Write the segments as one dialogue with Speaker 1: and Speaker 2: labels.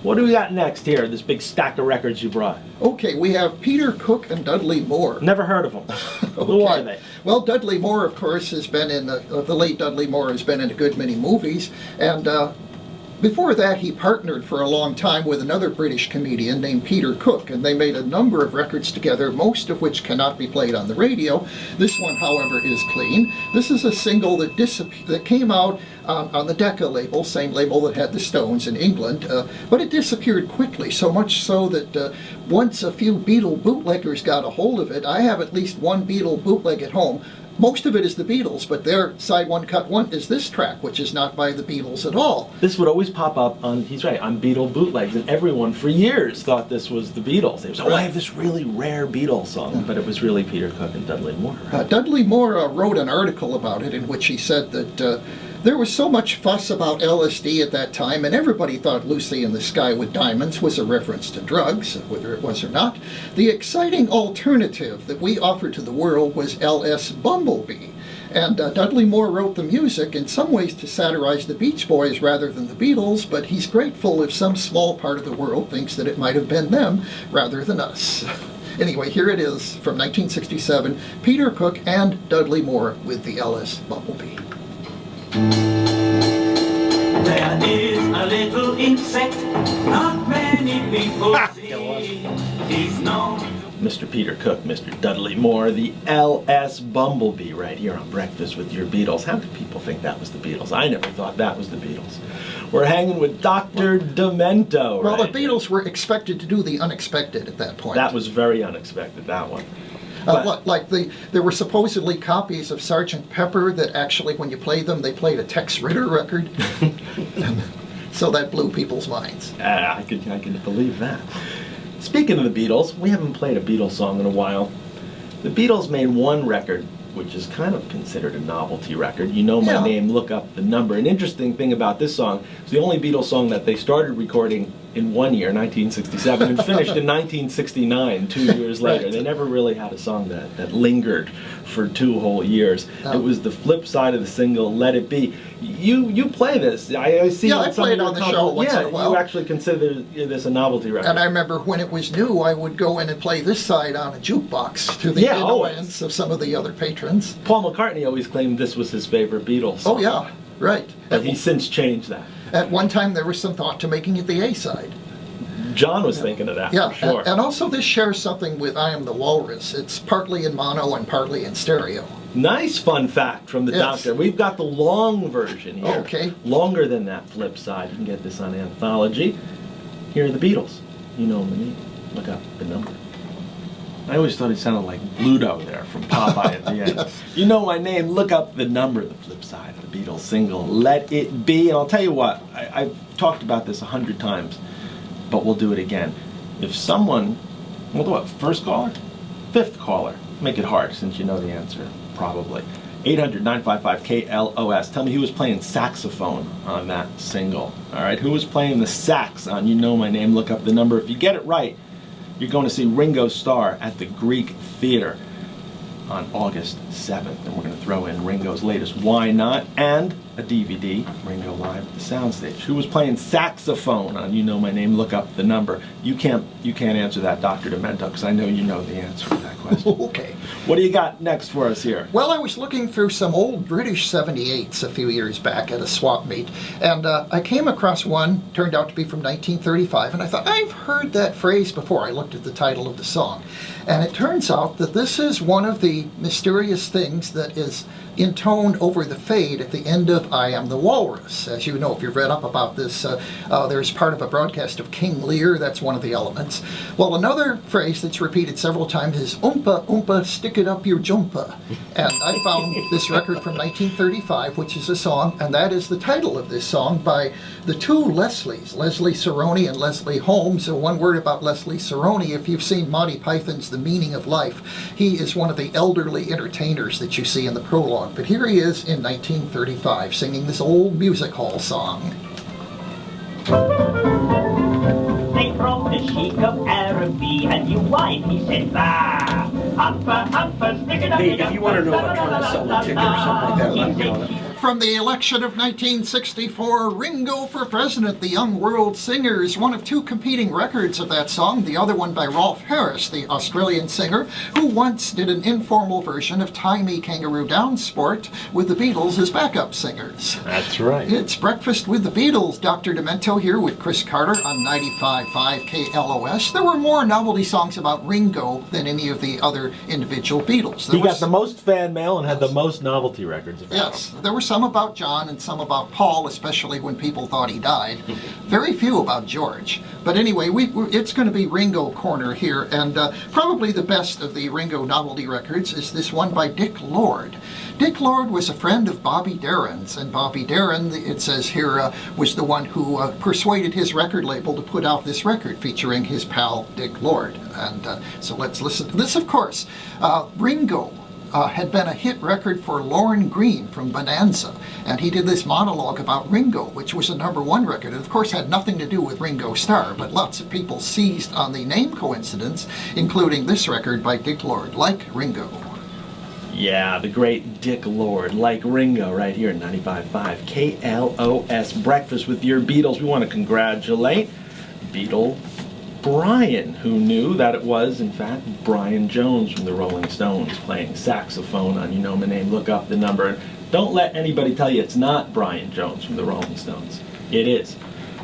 Speaker 1: What do we got next here, this big stack of records you brought?
Speaker 2: Okay, we have Peter Cook and Dudley Moore.
Speaker 1: Never heard of them. Who are they?
Speaker 2: Well, Dudley Moore, of course, has been in, the late Dudley Moore has been in a good many movies, and before that, he partnered for a long time with another British comedian named Peter Cook, and they made a number of records together, most of which cannot be played on the radio. This one, however, is clean. This is a single that came out on the Decca label, same label that had the Stones in England, but it disappeared quickly, so much so that once a few Beatle bootleggers got a hold of it, I have at least one Beatle bootleg at home. Most of it is the Beatles, but their side one, cut one is this track, which is not by the Beatles at all.
Speaker 1: This would always pop up on, he's right, on Beatle bootlegs, and everyone for years thought this was the Beatles. They would say, oh, I have this really rare Beatles song, but it was really Peter Cook and Dudley Moore. Right?
Speaker 2: Dudley Moore wrote an article about it in which he said that there was so much fuss about LSD at that time, and everybody thought Lucy in the Sky with Diamonds was a reference to drugs, whether it was or not. The exciting alternative that we offered to the world was LS Bumblebee. And Dudley Moore wrote the music in some ways to satirize the Beach Boys rather than the Beatles, but he's grateful if some small part of the world thinks that it might have been them rather than us. Anyway, here it is from 1967, Peter Cook and Dudley Moore with the LS Bumblebee.
Speaker 3: There is a little insect not many people see. He's known.
Speaker 1: Mr. Peter Cook, Mr. Dudley Moore, the LS Bumblebee right here on Breakfast with Your Beatles. How could people think that was the Beatles? I never thought that was the Beatles. We're hanging with Dr. Demento.
Speaker 2: Well,
Speaker 1: right
Speaker 2: the Beatles were expected to do the unexpected at that point.
Speaker 1: That was very unexpected, that one.
Speaker 2: There were supposedly copies of Sgt. Pepper that actually, when you played them, they played a Tex Ritter record. So that blew people's minds.
Speaker 1: I can believe that. Speaking of the Beatles, we haven't played a Beatles song in a while. The Beatles made one record, which is kind of considered a novelty record. You Know My Name, Look Up the Number. An interesting thing about this song, it's the only Beatles song that they started recording in one year, 1967, and finished in 1969, 2 years later.
Speaker 2: Right.
Speaker 1: They never really had a song that lingered for 2 whole years. It was the flip side of the single, Let It Be. You play this. I see.
Speaker 2: Yeah, I play it on the show once in a while.
Speaker 1: You actually consider this a novelty record.
Speaker 2: And I remember when it was new, I would go in and play this side on a jukebox to the annoyance of some of the other patrons.
Speaker 1: Paul McCartney always claimed this was his favorite Beatles song.
Speaker 2: Oh, yeah, right.
Speaker 1: But he's since changed that.
Speaker 2: At one time, there was some thought to making it the A-side.
Speaker 1: John was thinking of that, for sure.
Speaker 2: And also this shares something with I Am the Walrus. It's partly in mono and partly in stereo.
Speaker 1: Nice fun fact from the doctor. We've got the long version here.
Speaker 2: Okay.
Speaker 1: Longer than that flip side. You can get this on Anthology. Here are the Beatles. You know me. Look up the number. I always thought he sounded like Bluto there from Popeye at the end.
Speaker 2: Yes.
Speaker 1: You know my name. Look up the number. The flip side of the Beatles single, Let It Be. And I'll tell you what, I've talked about this 100 times, but we'll do it again. If someone, we'll do what, first caller? Fifth caller. Make it hard since you know the answer, probably. 800-955-KLOS. Tell me who was playing saxophone on that single. All right, who was playing the sax on You Know My Name, Look Up the Number. If you get it right, you're going to see Ringo Starr at the Greek Theater on August 7th. And we're going to throw in Ringo's latest Why Not and a DVD, Ringo Live at the Soundstage. Who was playing saxophone on You Know My Name, Look Up the Number? You can't answer that, Dr. Demento, because I know you know the answer to that question.
Speaker 2: Okay.
Speaker 1: What do you got next for us here?
Speaker 2: Well, I was looking through some old British 78s a few years back at a swap meet, and I came across one, turned out to be from 1935, and I thought, I've heard that phrase before. I looked at the title of the song, and it turns out that this is one of the mysterious things that is intoned over the fade at the end of I Am the Walrus. As you know, if you've read up about this, there's part of a broadcast of King Lear. That's one of the elements. Well, another phrase that's repeated several times is Oompa Oompa stick it up your jumpa. And I found this record from 1935, which is a song, and that is the title of this song by the two Leslies, Leslie Saroni and Leslie Holmes. So one word about Leslie Saroni, if you've seen Monty Python's The Meaning of Life, he is one of the elderly entertainers that you see in the prologue. But here he is in 1935 singing this old music hall song.
Speaker 3: They brought a sheik of Araby, and your wife, he said, bah! Humpa, humpa, stick it up.
Speaker 4: Hey, if you want to know what kind of sell a ticket or something like that, let me know.
Speaker 2: from the election of 1964, Ringo for President, the Young World Singers, one of two competing records of that song, the other one by Rolf Harris, the Australian singer, who once did an informal version of Tie Me Kangaroo Down Sport with the Beatles as backup singers.
Speaker 1: That's right.
Speaker 2: It's Breakfast with the Beatles. Dr. Demento here with Chris Carter on 95.5 KLOS. There were more novelty songs about Ringo than any of the other individual Beatles.
Speaker 1: He got the most fan mail and had the most novelty records about
Speaker 2: Yes,
Speaker 1: him.
Speaker 2: there were some about John and some about Paul, especially when people thought he died. Very few about George. But anyway, it's going to be Ringo Corner here, and probably the best of the Ringo novelty records is this one by Dick Lord. Dick Lord was a friend of Bobby Darin's, and Bobby Darin, it says here, was the one who persuaded his record label to put out this record featuring his pal Dick Lord. And so let's listen to this, of course. Ringo had been a hit record for Lorne Greene from Bonanza, and he did this monologue about Ringo, which was a #1 record. It, of course, had nothing to do with Ringo Starr, but lots of people seized on the name coincidence, including this record by Dick Lord, Like Ringo.
Speaker 1: Yeah, the great Dick Lord, Like Ringo, right here at 95.5 KLOS, Breakfast with Your Beatles. We want to congratulate Beatle Brian, who knew that it was, in fact, Brian Jones from the Rolling Stones playing saxophone on You Know My Name, Look Up the Number. Don't let anybody tell you it's not Brian Jones from the Rolling Stones. It is.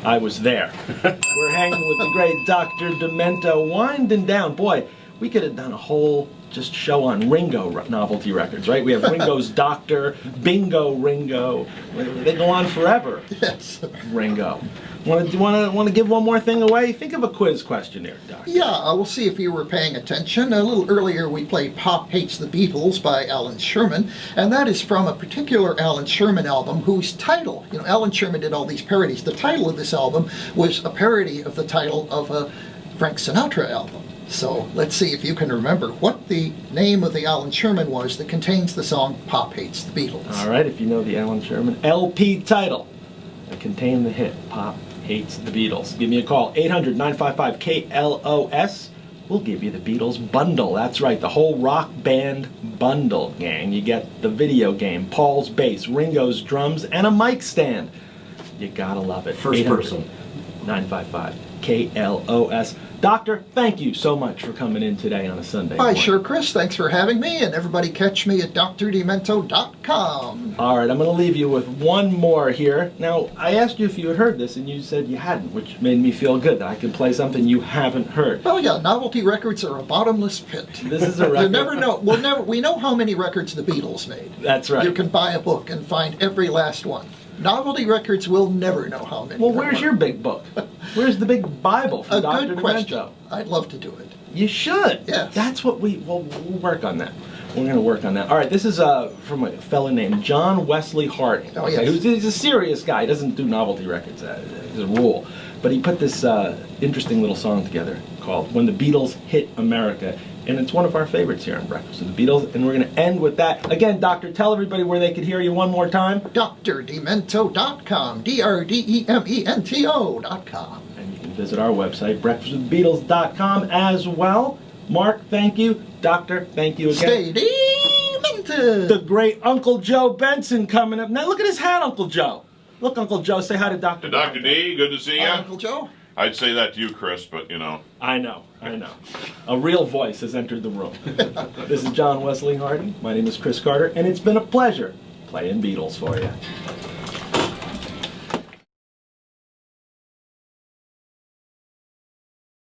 Speaker 1: I was there. We're hanging with the great Dr. Demento, winding down. Boy, we could have done a whole just show on Ringo novelty records, right? We have Ringo's Doctor, Bingo Ringo. They go on forever.
Speaker 2: Yes.
Speaker 1: Ringo. Want to give one more thing away? Think of a quiz question here, Doctor.
Speaker 2: Yeah, we'll see if you were paying attention. A little earlier we played Pop Hates the Beatles by Alan Sherman, and that is from a particular Alan Sherman album whose title, Alan Sherman did all these parodies. The title of this album was a parody of the title of a Frank Sinatra album. So let's see if you can remember what the name of the Alan Sherman was that contains the song Pop Hates the Beatles.
Speaker 1: All right, if you know the Alan Sherman LP title that contained the hit Pop Hates the Beatles, give me a call, 800-955-KLOS. We'll give you the Beatles bundle. That's right, the whole rock band bundle, gang. You get the video game, Paul's bass, Ringo's drums, and a mic stand. You gotta love it.
Speaker 4: First person.
Speaker 1: 955-KLOS. Doctor, thank you so much for coming in today on a Sunday
Speaker 2: Hi,
Speaker 1: morning.
Speaker 2: sure, Chris. Thanks for having me, and everybody catch me at drdemento.com.
Speaker 1: All right, I'm going to leave you with one more here. Now, I asked you if you had heard this, and you said you hadn't, which made me feel good that I could play something you haven't heard.
Speaker 2: Oh yeah, novelty records are a bottomless pit.
Speaker 1: This is a record.
Speaker 2: You never know. We know how many records the Beatles made.
Speaker 1: That's right.
Speaker 2: You can buy a book and find every last one. Novelty records will never know how many.
Speaker 1: Well,
Speaker 2: there
Speaker 1: where's
Speaker 2: were.
Speaker 1: your big book? Where's the big Bible from
Speaker 2: A
Speaker 1: Dr.
Speaker 2: good
Speaker 1: Demento?
Speaker 2: question. I'd love to do it.
Speaker 1: You should.
Speaker 2: Yes.
Speaker 1: That's what we'll work on that. We're going to work on that. All right, this is from a fellow named John Wesley Harding.
Speaker 2: Oh, yes.
Speaker 1: He's a serious guy. He doesn't do novelty records as a rule. But he put this interesting little song together called When the Beatles Hit America. And it's one of our favorites here on Breakfast with the Beatles. And we're going to end with that. Again, Doctor, tell everybody where they could hear you one more time.
Speaker 2: drdemento.com. drdemento.com.
Speaker 1: And you can visit our website, breakfastwiththebeatles.com as well. Mark, thank you. Doctor, thank you again.
Speaker 2: Stay demented.
Speaker 1: The great Uncle Joe Benson coming up. Now look at his hat, Uncle Joe. Look, Uncle Joe, say hi to Dr.
Speaker 4: Dr. D, good to see you.
Speaker 2: Uncle Joe.
Speaker 4: I'd say that to you, Chris, but
Speaker 1: I know. A real voice has entered the room. This is John Wesley Harding. My name is Chris Carter, and it's been a pleasure playing Beatles for you.